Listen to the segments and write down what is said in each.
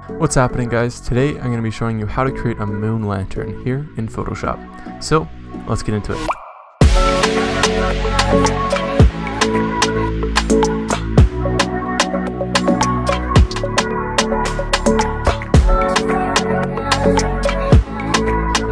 What's happening, guys? Today I'm going to be showing you how to create a moon lantern here in Photoshop. So let's get into it.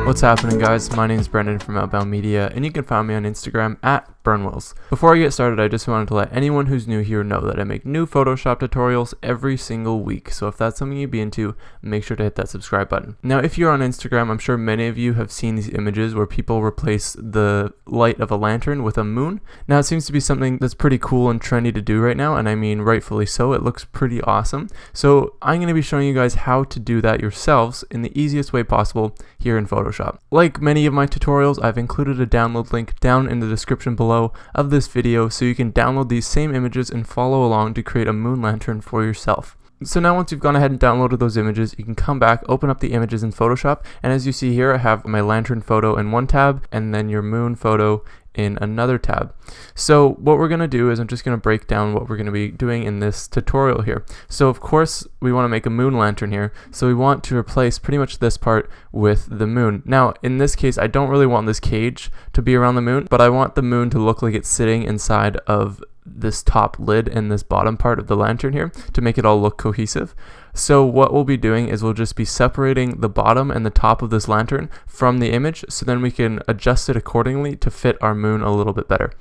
What's happening, guys? My name is Brendan from Outbound Media, and you can find me on Instagram at Burnwills. Before I get started, I just wanted to let anyone who's new here know that I make new Photoshop tutorials every single week, so if that's something you'd be into, make sure to hit that subscribe button. Now, if you're on Instagram, I'm sure many of you have seen these images where people replace the light of a lantern with a moon. Now, it seems to be something that's pretty cool and trendy to do right now, and I mean rightfully so. It looks pretty awesome. So I'm going to be showing you guys how to do that yourselves in the easiest way possible here in Photoshop. Like many of my tutorials, I've included a download link down in the description below of this video so you can download these same images and follow along to create a moon lantern for yourself. So now once you've gone ahead and downloaded those images, you can come back, open up the images in Photoshop, and as you see here, I have my lantern photo in one tab and then your moon photo in another tab. So what we're going to do is I'm just going to break down what we're going to be doing in this tutorial here. So of course we want to make a moon lantern here, so we want to replace pretty much this part with the moon. Now in this case I don't really want this cage to be around the moon, but I want the moon to look like it's sitting inside of this top lid and this bottom part of the lantern here to make it all look cohesive. So what we'll be doing is we'll just be separating the bottom and the top of this lantern from the image, so then we can adjust it accordingly to fit our moon a little bit better.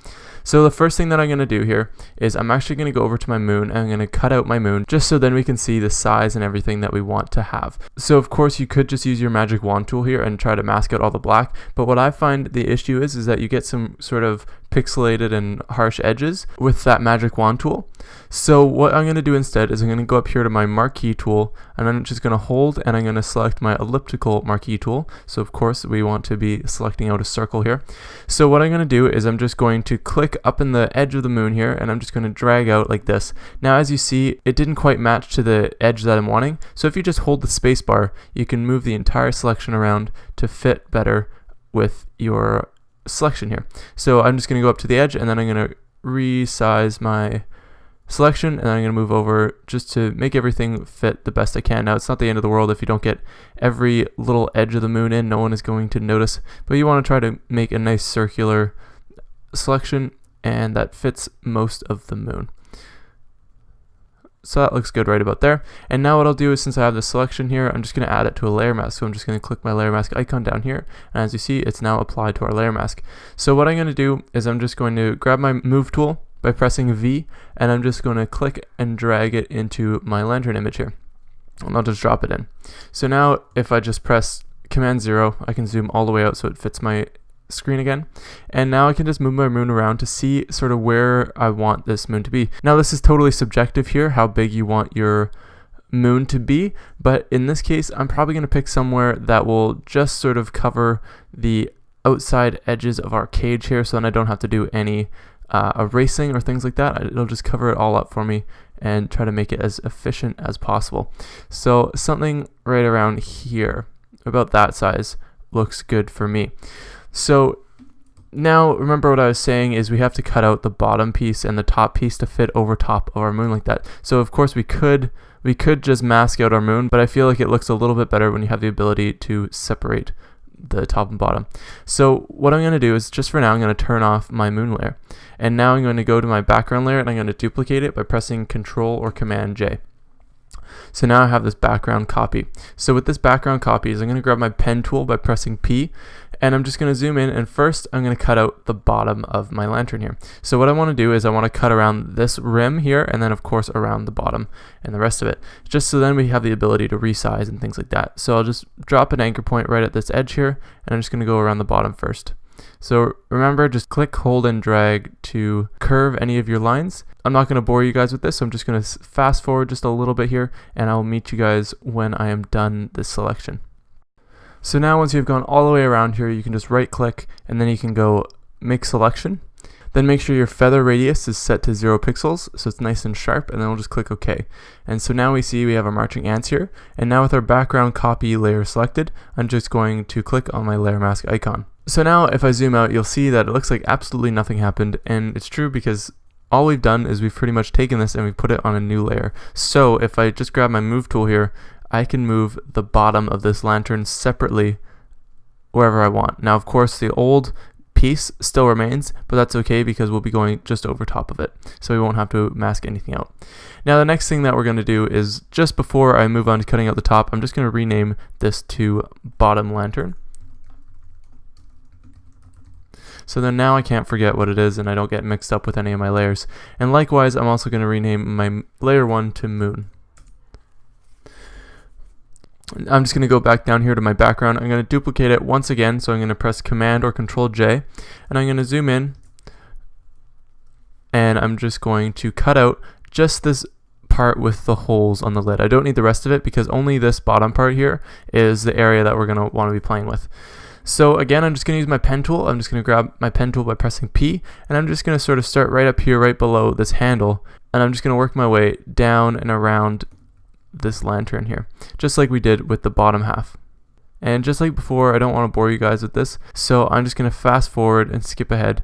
So the first thing that I'm going to do here is I'm actually going to go over to my moon and I'm going to cut out my moon just so then we can see the size and everything that we want to have. So of course you could just use your magic wand tool here and try to mask out all the black, but what I find the issue is that you get some sort of pixelated and harsh edges with that magic wand tool. So what I'm going to do instead is I'm going to go up here to my marquee tool and I'm just going to hold and I'm going to select my elliptical marquee tool. So of course we want to be selecting out a circle here. So what I'm going to do is I'm just going to click up in the edge of the moon here and I'm just going to drag out like this. Now as you see, it didn't quite match to the edge that I'm wanting. So if you just hold the space bar, you can move the entire selection around to fit better with your selection here. So I'm just going to go up to the edge and then I'm going to resize my selection and then I'm going to move over just to make everything fit the best I can. Now it's not the end of the world if you don't get every little edge of the moon in, no one is going to notice, but you want to try to make a nice circular selection and that fits most of the moon. So that looks good right about there. And now what I'll do is, since I have the selection here, I'm just going to add it to a layer mask. So I'm just going to click my layer mask icon down here, and as you see, it's now applied to our layer mask. So what I'm going to do is I'm just going to grab my move tool by pressing V, and I'm just going to click and drag it into my lantern image here, and I'll just drop it in. So now if I just press Command 0, I can zoom all the way out so it fits my screen again, and now I can just move my moon around to see sort of where I want this moon to be. Now this is totally subjective here, how big you want your moon to be, but in this case I'm probably going to pick somewhere that will just sort of cover the outside edges of our cage here, so then I don't have to do any erasing or things like that. It'll just cover it all up for me and try to make it as efficient as possible. So something right around here, about that size, looks good for me. So now remember what I was saying is we have to cut out the bottom piece and the top piece to fit over top of our moon like that. So of course we could just mask out our moon, but I feel like it looks a little bit better when you have the ability to separate the top and bottom. So what I'm going to do is, just for now, I'm going to turn off my moon layer, and now I'm going to go to my background layer and I'm going to duplicate it by pressing Control or Command J. So now I have this background copy. So with this background copy is I'm going to grab my pen tool by pressing P, and I'm just going to zoom in, and first I'm going to cut out the bottom of my lantern here. So what I want to do is I want to cut around this rim here, and then of course around the bottom and the rest of it, just so then we have the ability to resize and things like that. So I'll just drop an anchor point right at this edge here, and I'm just going to go around the bottom first. So remember, just click, hold, and drag to curve any of your lines. I'm not going to bore you guys with this, so I'm just going to fast forward just a little bit here, and I'll meet you guys when I am done this selection. So now once you've gone all the way around here, you can just right click and then you can go make selection. Then make sure your feather radius is set to 0 pixels so it's nice and sharp, and then we'll just click OK. And so now we see we have our marching ants here, and now with our background copy layer selected, I'm just going to click on my layer mask icon. So now if I zoom out, you'll see that it looks like absolutely nothing happened, and it's true because all we've done is we've pretty much taken this and we've put it on a new layer. So if I just grab my move tool here, I can move the bottom of this lantern separately wherever I want. Now, of course, the old piece still remains, but that's okay because we'll be going just over top of it, so we won't have to mask anything out. Now, the next thing that we're going to do is, just before I move on to cutting out the top, I'm just going to rename this to bottom lantern. So then now I can't forget what it is and I don't get mixed up with any of my layers. And likewise, I'm also going to rename my layer 1 to moon. I'm just going to go back down here to my background. I'm going to duplicate it once again, so I'm going to press Command or Control J, and I'm going to zoom in, and I'm just going to cut out just this part with the holes on the lid. I don't need the rest of it because only this bottom part here is the area that we're going to want to be playing with. So again, I'm just going to use my pen tool. I'm just going to grab my pen tool by pressing P, and I'm just going to sort of start right up here, right below this handle, and I'm just going to work my way down and around this lantern here, just like we did with the bottom half. And just like before, I don't want to bore you guys with this, so I'm just going to fast forward and skip ahead.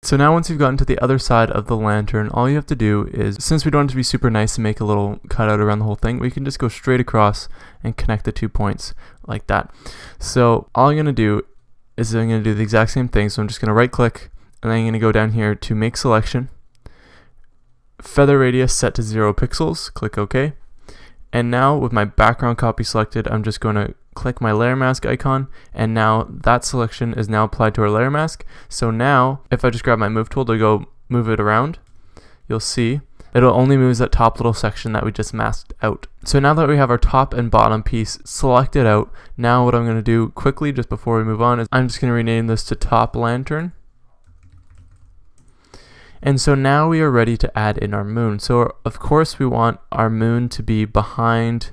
So now once you've gotten to the other side of the lantern, all you have to do is, since we don't want it to be super nice and make a little cutout around the whole thing, we can just go straight across and connect the 2 points like that. So all I'm going to do is I'm going to do the exact same thing. So I'm just going to right click, and then I'm going to go down here to make selection, feather radius set to 0 pixels, click OK. And now with my background copy selected, I'm just going to click my layer mask icon, and now that selection is now applied to our layer mask. So now if I just grab my move tool to go move it around, you'll see it'll only move that top little section that we just masked out. So now that we have our top and bottom piece selected out, now what I'm going to do quickly just before we move on is I'm just going to rename this to top lantern. And so now we are ready to add in our moon. So of course we want our moon to be behind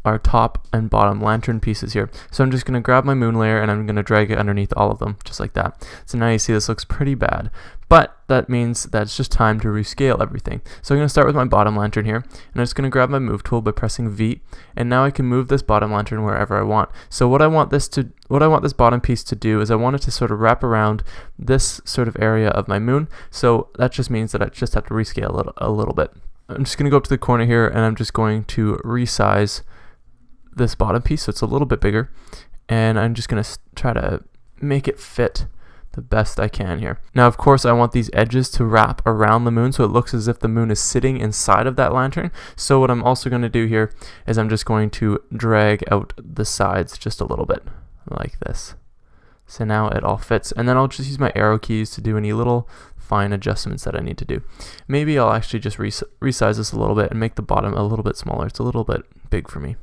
our top and bottom lantern pieces here. So I'm just going to grab my moon layer and I'm going to drag it underneath all of them, just like that. So now you see this looks pretty bad, but that means that it's just time to rescale everything. So I'm going to start with my bottom lantern here, and I'm just going to grab my move tool by pressing V, and now I can move this bottom lantern wherever I want. So what I want this bottom piece to do is I want it to sort of wrap around this sort of area of my moon. So that just means that I just have to rescale a little bit. I'm just going to go up to the corner here, and I'm just going to resize this bottom piece so it's a little bit bigger, and I'm just going to try to make it fit the best I can here. Now of course I want these edges to wrap around the moon so it looks as if the moon is sitting inside of that lantern. So what I'm also going to do here is I'm just going to drag out the sides just a little bit like this. So now it all fits, and then I'll just use my arrow keys to do any little fine adjustments that I need to do. Maybe I'll actually just resize this a little bit and make the bottom a little bit smaller. It's a little bit big for me.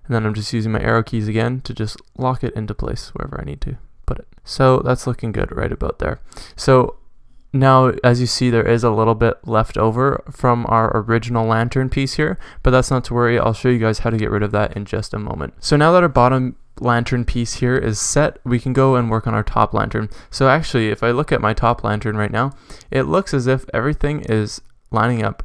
And then I'm just using my arrow keys again to just lock it into place wherever I need to put it. So that's looking good right about there. So now, as you see, there is a little bit left over from our original lantern piece here, but that's not to worry. I'll show you guys how to get rid of that in just a moment. So now that our bottom lantern piece here is set, we can go and work on our top lantern. So actually, if I look at my top lantern right now, it looks as if everything is lining up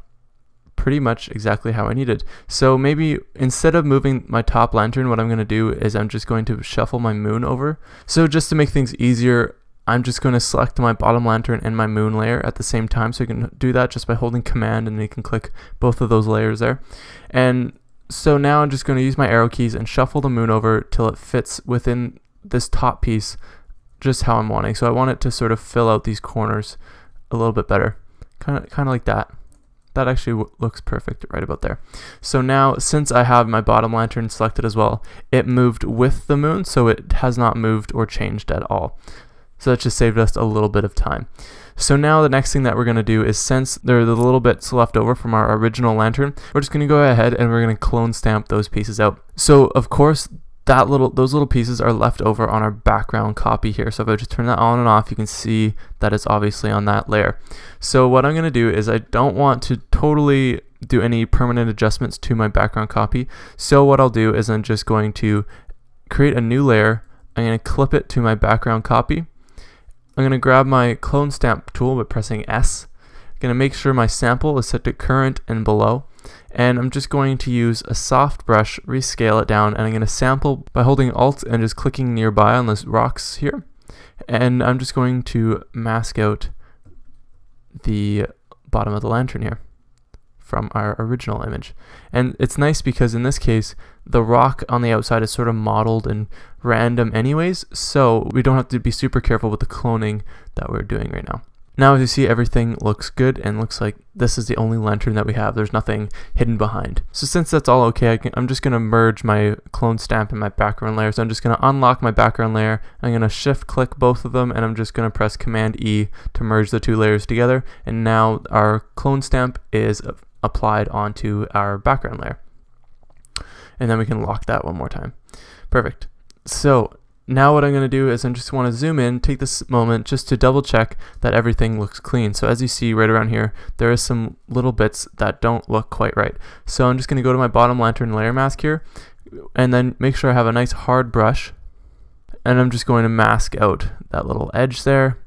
pretty much exactly how I needed. So maybe instead of moving my top lantern, what I'm going to do is I'm just going to shuffle my moon over. So just to make things easier, I'm just going to select my bottom lantern and my moon layer at the same time. So you can do that just by holding Command, and then you can click both of those layers there. And so now I'm just going to use my arrow keys and shuffle the moon over till it fits within this top piece just how I'm wanting. So I want it to sort of fill out these corners a little bit better, kind of like that. That actually looks perfect right about there. So now, since I have my bottom lantern selected as well, it moved with the moon, so it has not moved or changed at all. So that just saved us a little bit of time. So now the next thing that we're going to do is, since there are the little bits left over from our original lantern, we're just going to go ahead and we're going to clone stamp those pieces out. So of course, those little pieces are left over on our background copy here. So if I just turn that on and off, you can see that it's obviously on that layer. So what I'm going to do is, I don't want to totally do any permanent adjustments to my background copy. So what I'll do is I'm just going to create a new layer. I'm going to clip it to my background copy. I'm going to grab my clone stamp tool by pressing S. I'm going to make sure my sample is set to current and below. And I'm just going to use a soft brush, rescale it down, and I'm going to sample by holding Alt and just clicking nearby on those rocks here. And I'm just going to mask out the bottom of the lantern here from our original image. And it's nice because in this case, the rock on the outside is sort of modeled and random anyways, so we don't have to be super careful with the cloning that we're doing right now. Now as you see, everything looks good and looks like this is the only lantern that we have. There's nothing hidden behind. So since that's all okay, I'm just going to merge my clone stamp and my background layer. So I'm just going to unlock my background layer. I'm going to shift click both of them, and I'm just going to press Command E to merge the two layers together. And now our clone stamp is applied onto our background layer. And then we can lock that one more time. Perfect. So now what I'm going to do is I just want to zoom in, take this moment just to double check that everything looks clean. So as you see right around here, there is some little bits that don't look quite right. So I'm just going to go to my bottom lantern layer mask here, and then make sure I have a nice hard brush, and I'm just going to mask out that little edge there,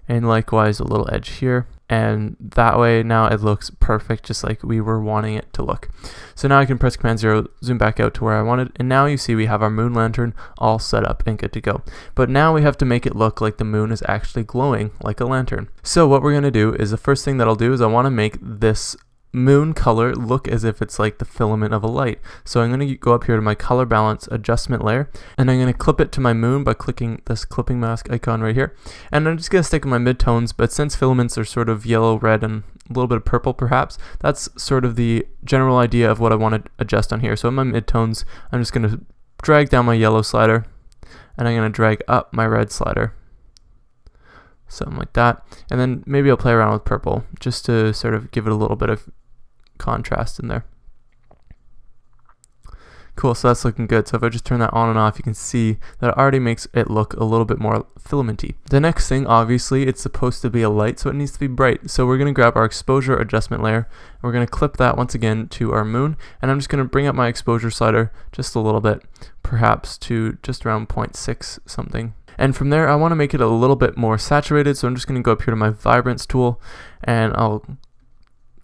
and likewise a little edge here. And that way now it looks perfect, just like we were wanting it to look. So now I can press Command 0, zoom back out to where I wanted, and now you see we have our moon lantern all set up and good to go. But now we have to make it look like the moon is actually glowing like a lantern. So what we're going to do is the first thing that I'll do is I want to make this moon color look as if it's like the filament of a light. So I'm going to go up here to my color balance adjustment layer, and I'm going to clip it to my moon by clicking this clipping mask icon right here. And I'm just going to stick with my midtones, but since filaments are sort of yellow, red, and a little bit of purple perhaps, that's sort of the general idea of what I want to adjust on here. So in my midtones, I'm just going to drag down my yellow slider, and I'm going to drag up my red slider. Something like that. And then maybe I'll play around with purple just to sort of give it a little bit of contrast in there. Cool, so that's looking good. So if I just turn that on and off, you can see that it already makes it look a little bit more filamenty. The next thing, obviously, it's supposed to be a light, so it needs to be bright. So we're going to grab our exposure adjustment layer, and we're going to clip that once again to our moon, and I'm just going to bring up my exposure slider just a little bit, perhaps to just around 0.6 something. And from there, I want to make it a little bit more saturated, so I'm just going to go up here to my vibrance tool, and I'll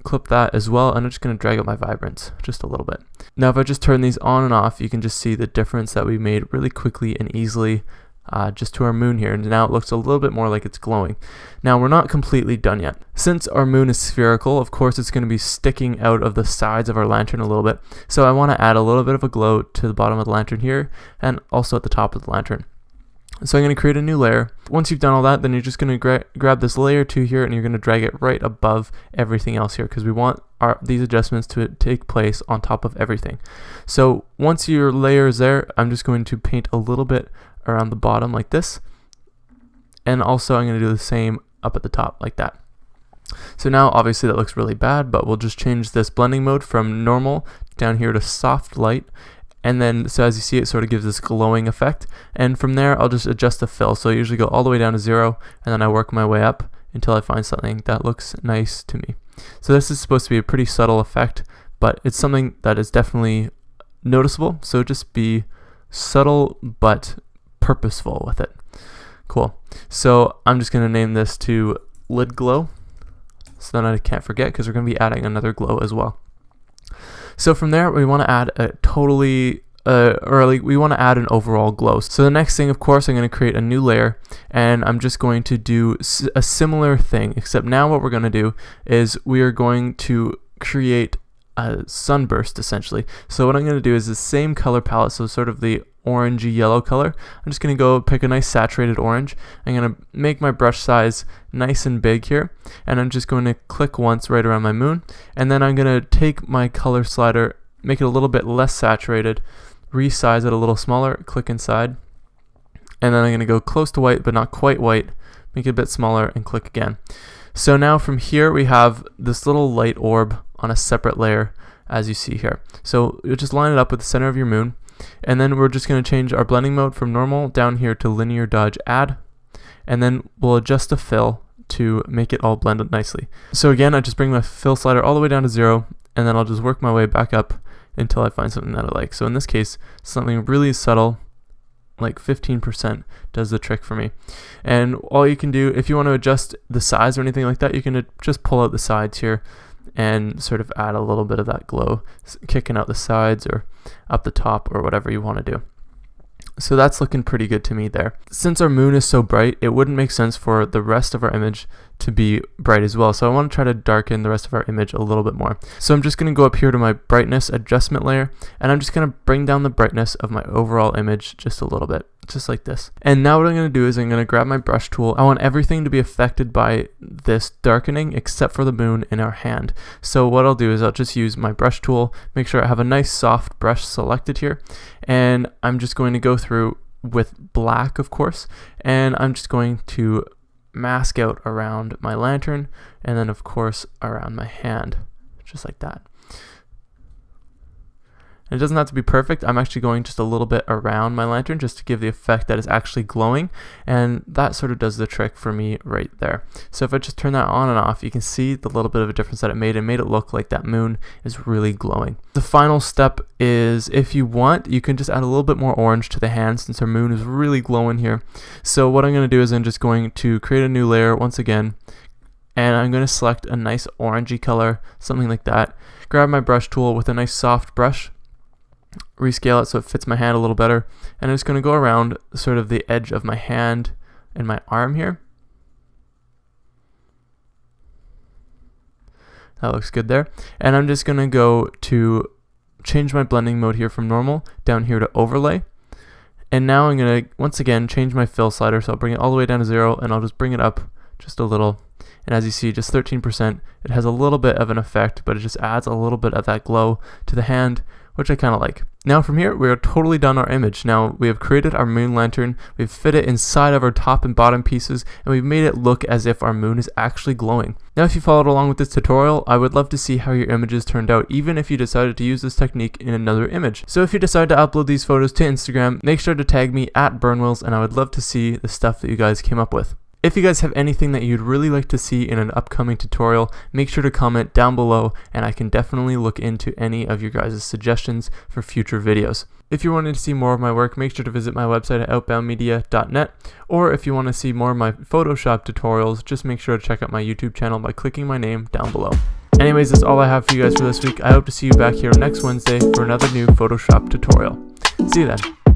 clip that as well, and I'm just going to drag up my vibrance just a little bit. Now if I just turn these on and off, you can just see the difference that we made really quickly and easily just to our moon here, and now it looks a little bit more like it's glowing. Now we're not completely done yet. Since our moon is spherical, of course it's going to be sticking out of the sides of our lantern a little bit, so I want to add a little bit of a glow to the bottom of the lantern here, and also at the top of the lantern. So I'm going to create a new layer. Once you've done all that, then you're just going to grab this layer 2 here, and you're going to drag it right above everything else here, because we want these adjustments to take place on top of everything. So once your layer is there, I'm just going to paint a little bit around the bottom like this, and also I'm going to do the same up at the top like that. So now obviously that looks really bad, but we'll just change this blending mode from normal down here to soft light. And then, so as you see, it sort of gives this glowing effect. And from there, I'll just adjust the fill. So I usually go all the way down to 0, and then I work my way up until I find something that looks nice to me. So this is supposed to be a pretty subtle effect, but it's something that is definitely noticeable. So just be subtle, but purposeful with it. Cool. So I'm just going to name this to Lid Glow, so then I can't forget, because we're going to be adding another glow as well. So from there, we want to add a we want to add an overall glow. So the next thing, of course, I'm going to create a new layer, and I'm just going to do a similar thing, except now what we're going to do is we are going to create a sunburst, essentially. So what I'm going to do is the same color palette, so sort of the orangey yellow color. I'm just going to go pick a nice saturated orange. I'm going to make my brush size nice and big here, and I'm just going to click once right around my moon, and then I'm going to take my color slider, make it a little bit less saturated, resize it a little smaller, click inside, and then I'm going to go close to white but not quite white, make it a bit smaller, and click again. So now from here we have this little light orb on a separate layer, as you see here. So you just line it up with the center of your moon, and then we're just going to change our blending mode from normal down here to linear dodge add, and then we'll adjust the fill to make it all blended nicely. So again, I just bring my fill slider all the way down to 0, and then I'll just work my way back up until I find something that I like. So in this case, something really subtle, like 15%, does the trick for me. And all you can do, if you want to adjust the size or anything like that, you can just pull out the sides here and sort of add a little bit of that glow, kicking out the sides or up the top or whatever you want to do. So that's looking pretty good to me there. Since our moon is so bright, it wouldn't make sense for the rest of our image to be bright as well. So I want to try to darken the rest of our image a little bit more. So I'm just going to go up here to my brightness adjustment layer, and I'm just going to bring down the brightness of my overall image just a little bit, just like this. And now what I'm going to do is I'm going to grab my brush tool. I want everything to be affected by this darkening except for the moon in our hand. So what I'll do is I'll just use my brush tool, make sure I have a nice soft brush selected here, and I'm just going to go through with black, of course, and I'm just going to mask out around my lantern, and then of course around my hand, just like that. And it doesn't have to be perfect. I'm actually going just a little bit around my lantern just to give the effect that it's actually glowing, and that sort of does the trick for me right there. So if I just turn that on and off, you can see the little bit of a difference that it made. It made it look like that moon is really glowing. The final step is, if you want, you can just add a little bit more orange to the hand since our moon is really glowing here. So what I'm going to do is I'm just going to create a new layer once again, and I'm going to select a nice orangey color, something like that. Grab my brush tool with a nice soft brush, rescale it so it fits my hand a little better, and I'm just going to go around sort of the edge of my hand and my arm here. That looks good there. And I'm just going to go to change my blending mode here from normal down here to overlay. And now I'm going to once again change my fill slider, so I'll bring it all the way down to 0, and I'll just bring it up just a little. And as you see, just 13%, it has a little bit of an effect, but it just adds a little bit of that glow to the hand, which I kind of like. Now from here, we are totally done our image. Now we have created our moon lantern, we've fit it inside of our top and bottom pieces, and we've made it look as if our moon is actually glowing. Now if you followed along with this tutorial, I would love to see how your images turned out, even if you decided to use this technique in another image. So if you decide to upload these photos to Instagram, make sure to tag me at Burnwills, and I would love to see the stuff that you guys came up with. If you guys have anything that you'd really like to see in an upcoming tutorial, make sure to comment down below, and I can definitely look into any of your guys' suggestions for future videos. If you're wanting to see more of my work, make sure to visit my website at outboundmedia.net, or if you want to see more of my Photoshop tutorials, just make sure to check out my YouTube channel by clicking my name down below. Anyways, that's all I have for you guys for this week. I hope to see you back here next Wednesday for another new Photoshop tutorial. See you then.